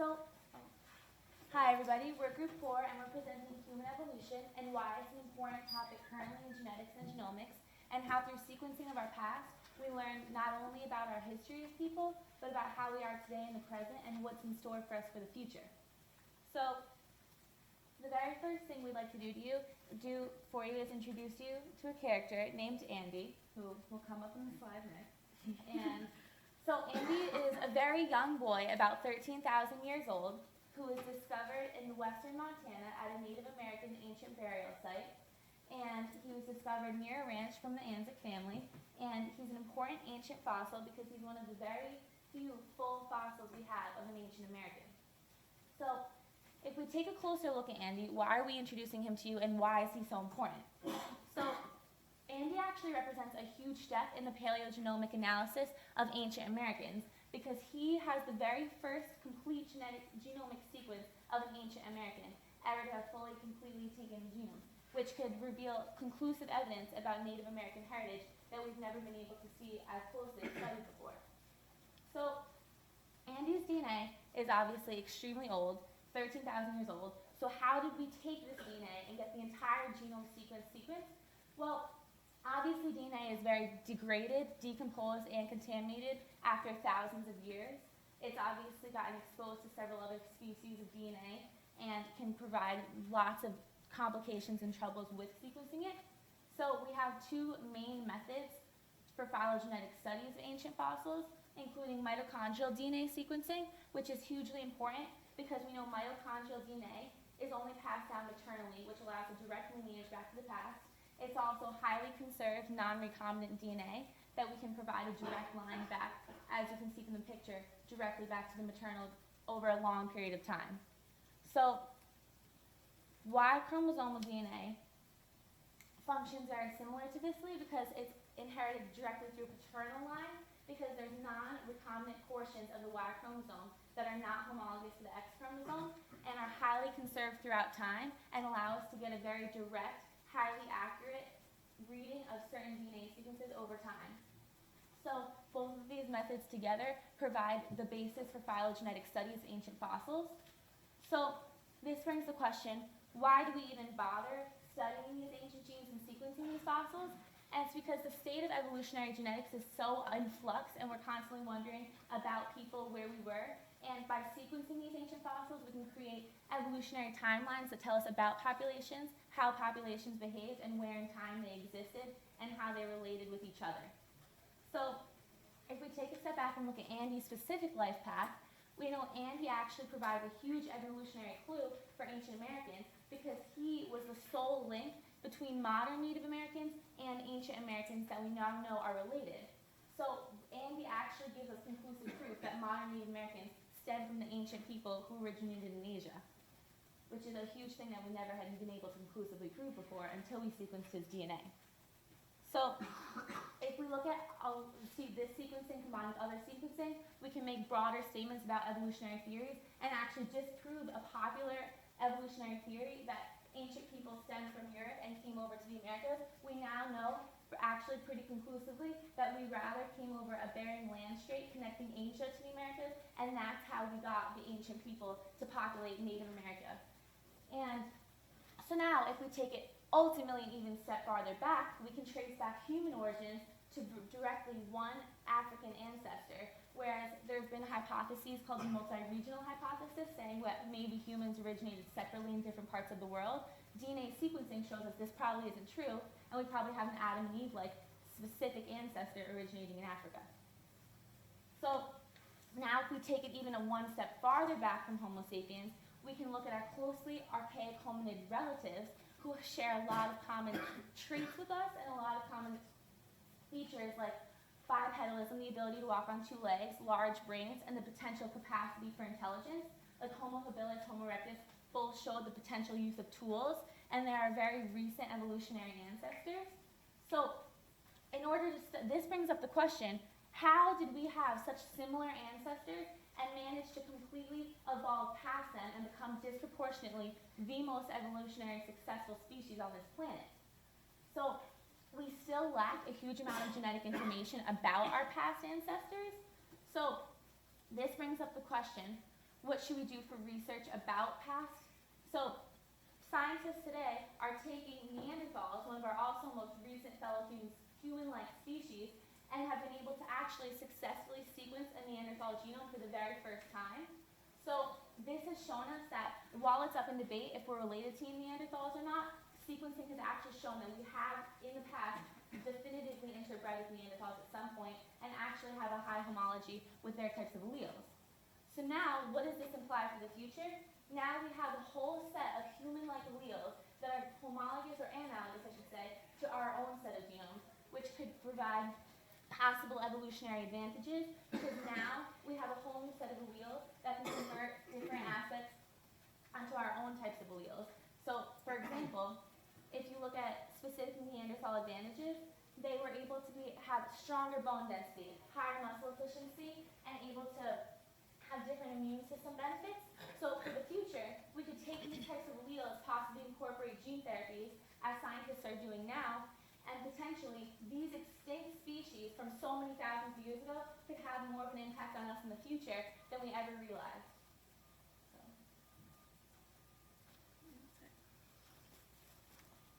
So, hi everybody, we're group 4 and we're presenting human evolution and why it's an important topic currently in genetics and genomics, and how through sequencing of our past, we learn not only about our history as people, but about how we are today in the present and what's in store for us for the future. So, the very first thing we'd like to do for you is introduce you to a character named Andy, who will come up in the slide next. And so Andy is a very young boy, about 13,000 years old, who was discovered in western Montana at a Native American ancient burial site. And he was discovered near a ranch from the Anzac family. And he's an important ancient fossil because he's one of the very few full fossils we have of an ancient American. So if we take a closer look at Andy, why are we introducing him to you and why is he so important? So Andy actually represents a huge step in the paleogenomic analysis of ancient Americans because he has the very first complete genomic sequence of an ancient American ever to have fully, completely taken the genome, which could reveal conclusive evidence about Native American heritage that we've never been able to see as closely studied before. So Andy's DNA is obviously extremely old, 13,000 years old. So how did we take this DNA and get the entire genome sequence? Well, obviously, DNA is very degraded, decomposed, and contaminated after thousands of years. It's obviously gotten exposed to several other species of DNA and can provide lots of complications and troubles with sequencing it. So we have two main methods for phylogenetic studies of ancient fossils, including mitochondrial DNA sequencing, which is hugely important because we know mitochondrial DNA is only passed down maternally, which allows a direct lineage back to the past. It's also highly conserved, non-recombinant DNA that we can provide a direct line back, as you can see from the picture, directly back to the maternal over a long period of time. So, Y chromosomal DNA functions very similar to this because it's inherited directly through a paternal line because there's non-recombinant portions of the Y chromosome that are not homologous to the X chromosome and are highly conserved throughout time and allow us to get a very direct, highly accurate reading of certain DNA sequences over time. So both of these methods together provide the basis for phylogenetic studies of ancient fossils. So this brings the question, why do we even bother studying these ancient genes and sequencing these fossils? And it's because the state of evolutionary genetics is so in flux and we're constantly wondering about people where we were. And by sequencing these ancient fossils, we can create evolutionary timelines that tell us about populations, how populations behaved, and where in time they existed, and how they related with each other. So if we take a step back and look at Andy's specific life path, we know Andy actually provides a huge evolutionary clue for ancient Americans because he was the sole link between modern Native Americans and ancient Americans that we now know are related. So Andy actually gives us conclusive proof that modern Native Americans stem from the ancient people who originated in Asia, which is a huge thing that we never had been able to conclusively prove before until we sequenced his DNA. So if we look at this sequencing combined with other sequencing, we can make broader statements about evolutionary theories and actually disprove a popular evolutionary theory that ancient people stemmed from Europe and came over to the Americas. We now know actually pretty conclusively that we rather came over a barren land strait connecting Asia to the Americas, and that's how we got the ancient people to populate Native America. And so now if we take it ultimately an even step farther back, we can trace back human origins to directly one African ancestor, whereas there's been hypotheses called the multi-regional hypothesis saying that maybe humans originated separately in different parts of the world. DNA sequencing shows that this probably isn't true, and we probably have an Adam and Eve-like specific ancestor originating in Africa. So now if we take it even one step farther back from Homo sapiens, we can look at our closely archaic hominid relatives who share a lot of common traits with us and a lot of common features like bipedalism, the ability to walk on two legs, large brains, and the potential capacity for intelligence. Like Homo habilis, Homo erectus, both showed the potential use of tools, and they are very recent evolutionary ancestors. So in order to this brings up the question, how did we have such similar ancestors and manage to completely evolve past them and become disproportionately the most evolutionary successful species on this planet? So we still lack a huge amount of genetic information about our past ancestors. So this brings up the question, what should we do for research about past? So scientists today are taking Neanderthals, one of our also most recent fellow human-like species, and have been able to actually successfully sequence a Neanderthal genome for the very first time. So this has shown us that while it's up in debate if we're related to Neanderthals or not, sequencing has actually shown that we have, in the past, definitively interbred with Neanderthals at some point and actually have a high homology with their types of alleles. So now, what does this imply for the future? Now we have a whole set of human-like alleles that are homologous or analogous, I should say, to our own set of genomes, which could provide possible evolutionary advantages, because now we have a whole new set of alleles that can convert different assets onto our own types of alleles. So, for example, if you look at specific Neanderthal advantages, they were able to have stronger bone density, higher muscle efficiency, and able to have different immune system benefits. So for the future, we could take these types of alleles, possibly incorporate gene therapies, as scientists are doing now, and potentially these extinct species from so many thousands of years ago could have more of an impact on us in the future than we ever realized.